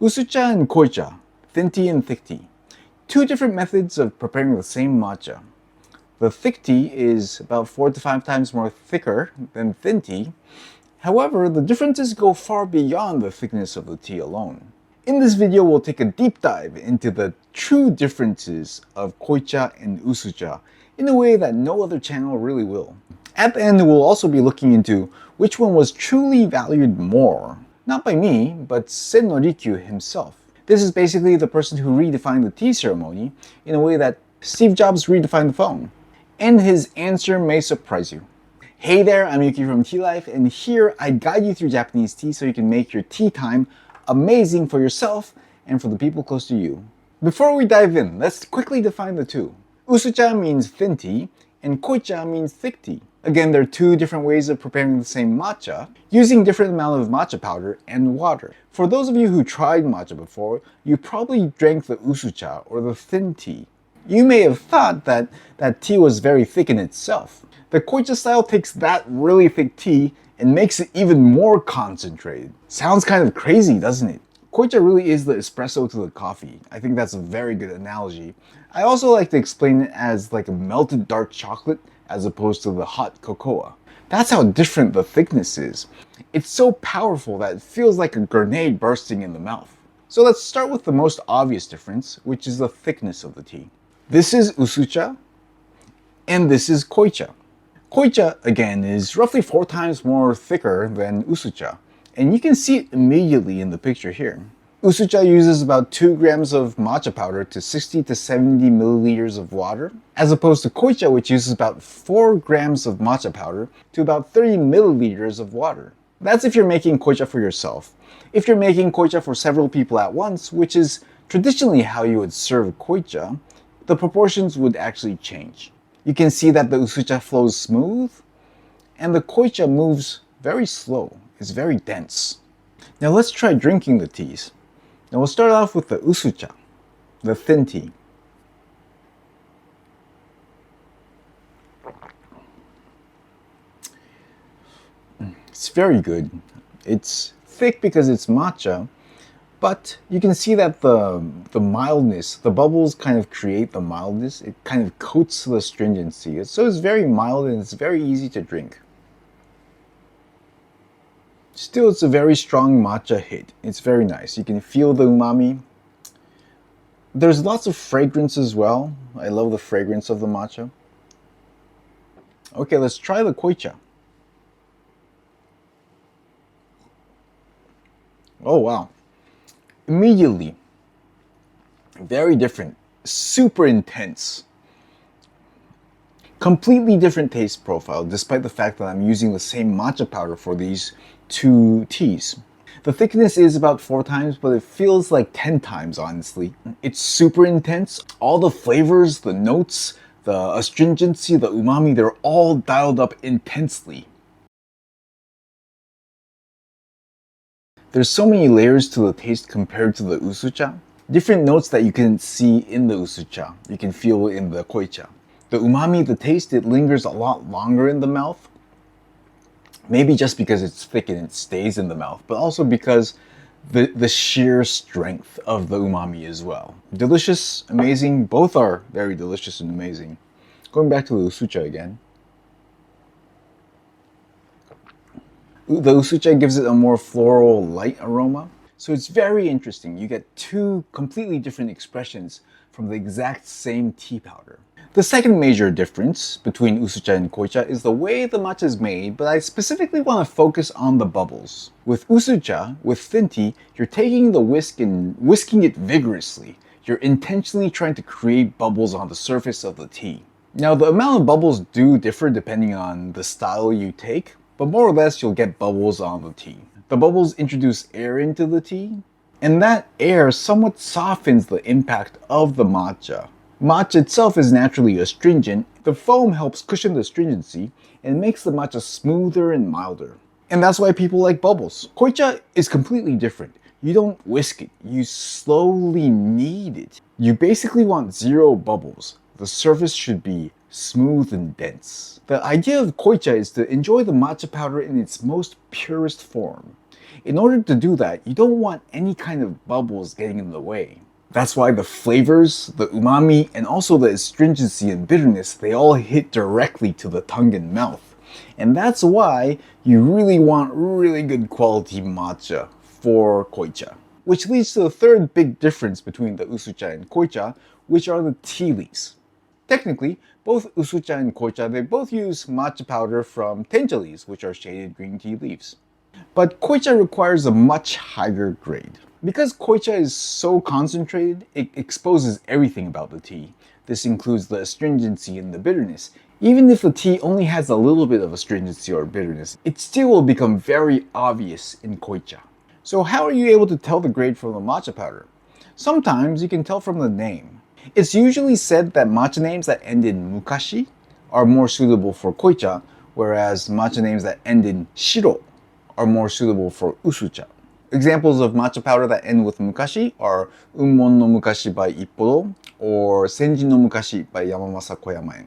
Usucha and Koicha, thin tea and thick tea. Two different methods of preparing the same matcha. The thick tea is about 4 to 5 times more thicker than thin tea. However, the differences go far beyond the thickness of the tea alone. In this video, we'll take a deep dive into the true differences of Koicha and Usucha in a way that no other channel really will. At the end, we'll also be looking into which one was truly valued more. Not by me, but Sen Norikyu himself. This is basically the person who redefined the tea ceremony in a way that Steve Jobs redefined the phone. And his answer may surprise you. Hey there, I'm Yuki from Tea Life, and here I guide you through Japanese tea so you can make your tea time amazing for yourself and for the people close to you. Before we dive in, let's quickly define the two. Usucha means thin tea, and Koicha means thick tea. Again, there are two different ways of preparing the same matcha, using different amount of matcha powder and water. For those of you who tried matcha before, you probably drank the Usucha or the thin tea. You may have thought that that tea was very thick in itself. The Koicha style takes that really thick tea and makes it even more concentrated. Sounds kind of crazy, doesn't it? Koicha really is the espresso to the coffee. I think that's a very good analogy. I also like to explain it as like a melted dark chocolate as opposed to the hot cocoa. That's how different the thickness is. It's so powerful that it feels like a grenade bursting in the mouth. So let's start with the most obvious difference, which is the thickness of the tea. This is Usucha, and this is Koicha. Koicha, again, is roughly 4 times more thicker than Usucha, and you can see it immediately in the picture here. Usucha uses about 2 grams of matcha powder to 60 to 70 milliliters of water, as opposed to Koicha, which uses about 4 grams of matcha powder to about 30 milliliters of water. That's if you're making Koicha for yourself. If you're making Koicha for several people at once, which is traditionally how you would serve Koicha, the proportions would actually change. You can see that the Usucha flows smooth, and the Koicha moves very slow. It's very dense. Now let's try drinking the teas. Now we'll start off with the Usucha, the thin tea. It's very good. It's thick because it's matcha, but you can see that the mildness, the bubbles kind of create the mildness. It kind of coats the stringency. So it's very mild and it's very easy to drink. Still, it's a very strong matcha hit. It's very nice. You can feel the umami. There's lots of fragrance as well. I love the fragrance of the matcha. Okay, let's try the Koicha. Oh wow. Immediately, very different, super intense. Completely different taste profile, despite the fact that I'm using the same matcha powder for these two teas. The thickness is about 4 times, but it feels like 10 times, honestly. It's super intense. All the flavors, the notes, the astringency, the umami, they're all dialed up intensely. There's so many layers to the taste compared to the Usucha. Different notes that you can see in the Usucha, you can feel in the Koicha. The umami, the taste, it lingers a lot longer in the mouth. Maybe just because it's thick and it stays in the mouth, but also because the sheer strength of the umami as well. Delicious, amazing, both are very delicious and amazing. Going back to the Usucha again. The Usucha gives it a more floral, light aroma. So it's very interesting. You get 2 completely different expressions from the exact same tea powder. The second major difference between Usucha and Koicha is the way the matcha is made, but I specifically want to focus on the bubbles. With Usucha, with thin tea, you're taking the whisk and whisking it vigorously. You're intentionally trying to create bubbles on the surface of the tea. Now, the amount of bubbles do differ depending on the style you take, but more or less you'll get bubbles on the tea. The bubbles introduce air into the tea, and that air somewhat softens the impact of the matcha. Matcha itself is naturally astringent. The foam helps cushion the astringency and makes the matcha smoother and milder. And that's why people like bubbles. Koicha is completely different. You don't whisk it, you slowly knead it. You basically want 0 bubbles. The surface should be smooth and dense. The idea of Koicha is to enjoy the matcha powder in its most purest form. In order to do that, you don't want any kind of bubbles getting in the way. That's why the flavors, the umami, and also the astringency and bitterness, they all hit directly to the tongue and mouth. And that's why you really want really good quality matcha for Koicha. Which leads to the third big difference between the Usucha and Koicha, which are the tea leaves. Technically, both Usucha and Koicha, they both use matcha powder from tencha leaves, which are shaded green tea leaves. But Koicha requires a much higher grade. Because Koicha is so concentrated, it exposes everything about the tea. This includes the astringency and the bitterness. Even if the tea only has a little bit of astringency or bitterness, it still will become very obvious in Koicha. So how are you able to tell the grade from the matcha powder? Sometimes you can tell from the name. It's usually said that matcha names that end in mukashi are more suitable for Koicha, whereas matcha names that end in shiro are more suitable for Usucha. Examples of matcha powder that end with mukashi are Unmon no Mukashi by Ippodo or Senji no Mukashi by Yamamasa Koyamaen.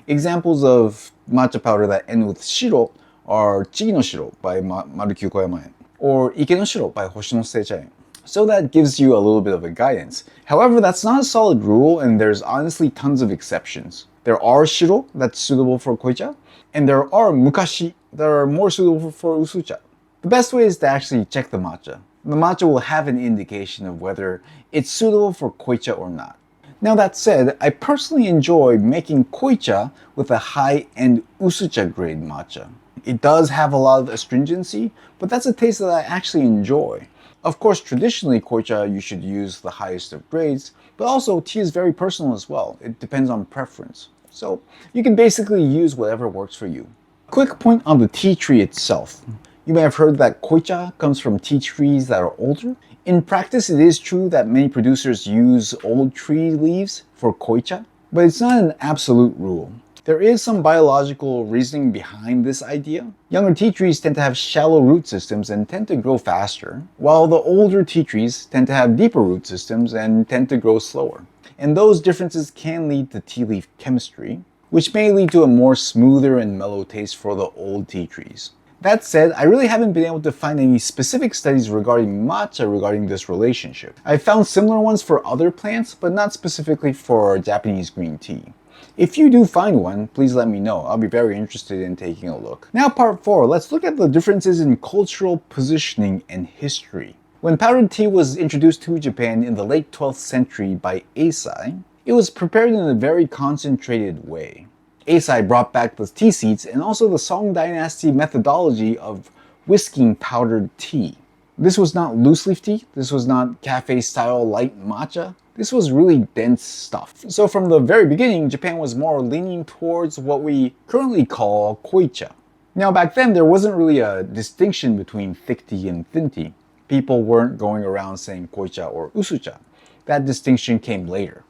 Examples of matcha powder that end with shiro are Chigi no Shiro by Marukyu Koyamaen or Ike no Shiro by Hoshino Seichaen. So that gives you a little bit of a guidance. However, that's not a solid rule, and there's honestly tons of exceptions. There are shiro that's suitable for Koicha, and there are mukashi that are more suitable for Usucha. The best way is to actually check the matcha. The matcha will have an indication of whether it's suitable for Koicha or not. Now that said, I personally enjoy making Koicha with a high-end Usucha grade matcha. It does have a lot of astringency, but that's a taste that I actually enjoy. Of course, traditionally Koicha you should use the highest of grades, but also tea is very personal as well. It depends on preference. So you can basically use whatever works for you. Quick point on the tea tree itself. You may have heard that Koicha comes from tea trees that are older. In practice, it is true that many producers use old tree leaves for Koicha, but it's not an absolute rule. There is some biological reasoning behind this idea. Younger tea trees tend to have shallow root systems and tend to grow faster, while the older tea trees tend to have deeper root systems and tend to grow slower. And those differences can lead to tea leaf chemistry, which may lead to a more smoother and mellow taste for the old tea trees. That said, I really haven't been able to find any specific studies regarding matcha regarding this relationship. I've found similar ones for other plants, but not specifically for Japanese green tea. If you do find one, please let me know. I'll be very interested in taking a look. Now part 4, let's look at the differences in cultural positioning and history. When powdered tea was introduced to Japan in the late 12th century by Eisai, it was prepared in a very concentrated way. Eisai brought back the tea seeds and also the Song Dynasty methodology of whisking powdered tea. This was not loose leaf tea, this was not cafe-style light matcha, this was really dense stuff. So from the very beginning, Japan was more leaning towards what we currently call Koicha. Now back then, there wasn't really a distinction between thick tea and thin tea. People weren't going around saying Koicha or Usucha. That distinction came later.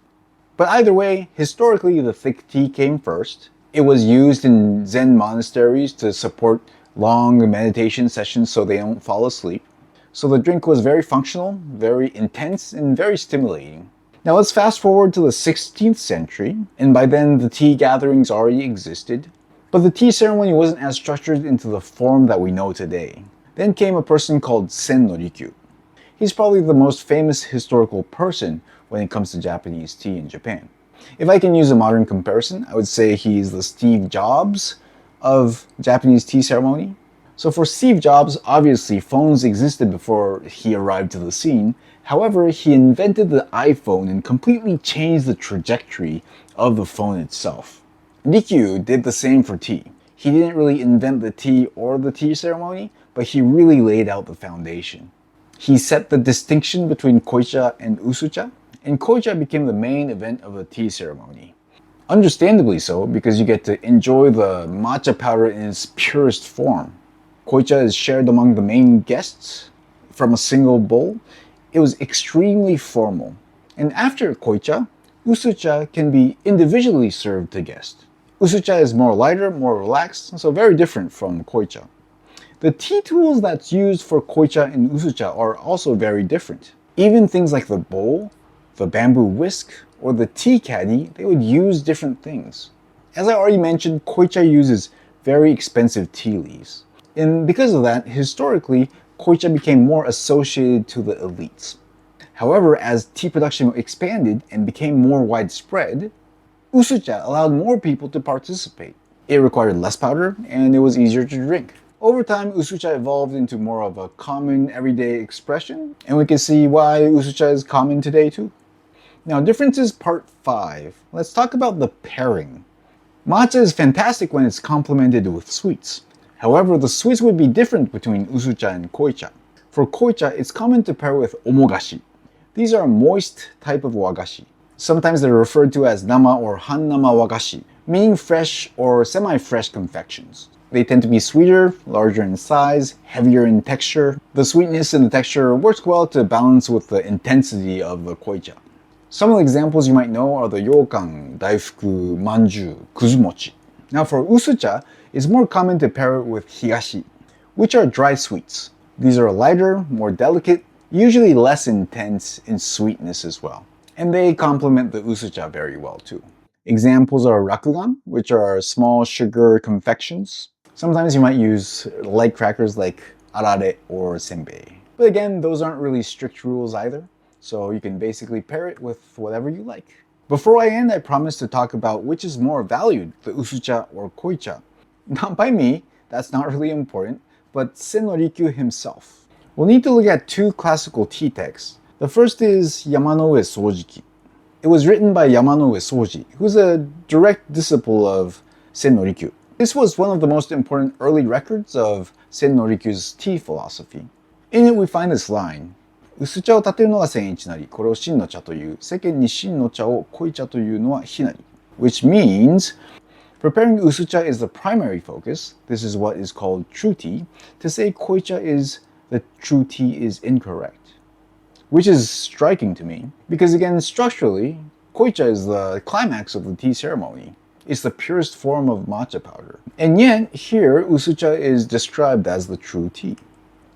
But either way, historically the thick tea came first. It was used in Zen monasteries to support long meditation sessions so they don't fall asleep. So the drink was very functional, very intense, and very stimulating. Now let's fast forward to the 16th century, and by then the tea gatherings already existed, but the tea ceremony wasn't as structured into the form that we know today. Then came a person called Sen no Rikyu. He's probably the most famous historical person when it comes to Japanese tea in Japan. If I can use a modern comparison, I would say he's the Steve Jobs of Japanese tea ceremony. So for Steve Jobs, obviously phones existed before he arrived to the scene. However, he invented the iPhone and completely changed the trajectory of the phone itself. Rikyu did the same for tea. He didn't really invent the tea or the tea ceremony, but he really laid out the foundation. He set the distinction between Koicha and Usucha, and Koicha became the main event of the tea ceremony. Understandably so, because you get to enjoy the matcha powder in its purest form. Koicha is shared among the main guests from a single bowl. It was extremely formal. And after Koicha, Usucha can be individually served to guests. Usucha is more lighter, more relaxed, so very different from Koicha. The tea tools that's used for Koicha and Usucha are also very different. Even things like the bowl, the bamboo whisk, or the tea caddy, they would use different things. As I already mentioned, Koicha uses very expensive tea leaves. And because of that, historically, Koicha became more associated to the elites. However, as tea production expanded and became more widespread, Usucha allowed more people to participate. It required less powder and it was easier to drink. Over time, Usucha evolved into more of a common everyday expression, and we can see why Usucha is common today too. Now, differences part 5. Let's talk about the pairing. Matcha is fantastic when it's complemented with sweets. However, the sweets would be different between Usucha and Koicha. For Koicha, it's common to pair with omogashi. These are a moist type of wagashi. Sometimes they're referred to as nama or hannama wagashi, meaning fresh or semi-fresh confections. They tend to be sweeter, larger in size, heavier in texture. The sweetness and the texture works well to balance with the intensity of the Koicha. Some of the examples you might know are the yokan, daifuku, manju, kuzumochi. Now for Usucha, it's more common to pair it with higashi, which are dry sweets. These are lighter, more delicate, usually less intense in sweetness as well. And they complement the Usucha very well too. Examples are rakugan, which are small sugar confections. Sometimes you might use light crackers like arare or senbei. But again, those aren't really strict rules either, so you can basically pair it with whatever you like. Before I end, I promised to talk about which is more valued, the Usucha or Koicha. Not by me, that's not really important, but Sen no Rikyu himself. We'll need to look at two classical tea texts. The first is Yamanoue Sojiki. It was written by Yamanoue Soji, who's a direct disciple of Sen no Rikyu. This was one of the most important early records of Sen no Rikyu's tea philosophy. In it we find this line, 薄茶を立てるのが千一なり、これを真の茶という、世間に真の茶を濃い茶というのは非なり. Which means, preparing usucha is the primary focus, this is what is called true tea. To say koicha is the true tea is incorrect. Which is striking to me, because again, structurally, koicha is the climax of the tea ceremony. It's the purest form of matcha powder. And yet, here, usucha is described as the true tea.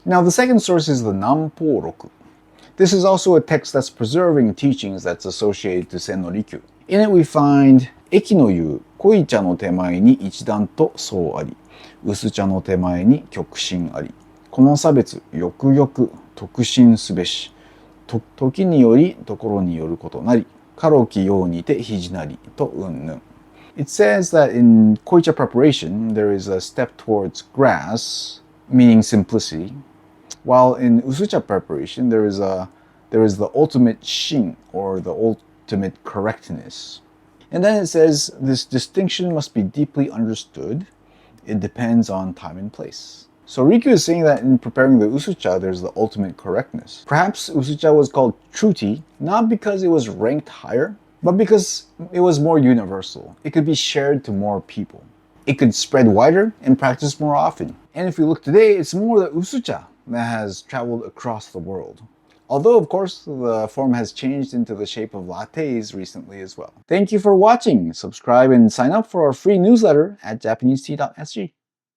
Now, the second source is the Nampo Roku. This is also a text that's preserving teachings that's associated to Sen no Rikyu. In it we find, 駅の言う、濃い茶の手前に一段とそうあり、薄茶の手前に極真あり。この差別、よくよく特心すべし。時により、ところによることなり。かろきようにて肘なり、とうんぬん。It says that in koicha preparation, there is a step towards grass, meaning simplicity, while in usucha preparation, there is the ultimate shin, or the ultimate correctness. And then it says this distinction must be deeply understood. It depends on time and place. So Rikyu is saying that in preparing the usucha, there's the ultimate correctness. Perhaps usucha was called true tea, not because it was ranked higher, but because it was more universal. It could be shared to more people. It could spread wider and practiced more often. And if we look today, it's more the usucha that has traveled across the world. Although, of course, the form has changed into the shape of lattes recently as well. Thank you for watching. Subscribe and sign up for our free newsletter at JapaneseTea.sg.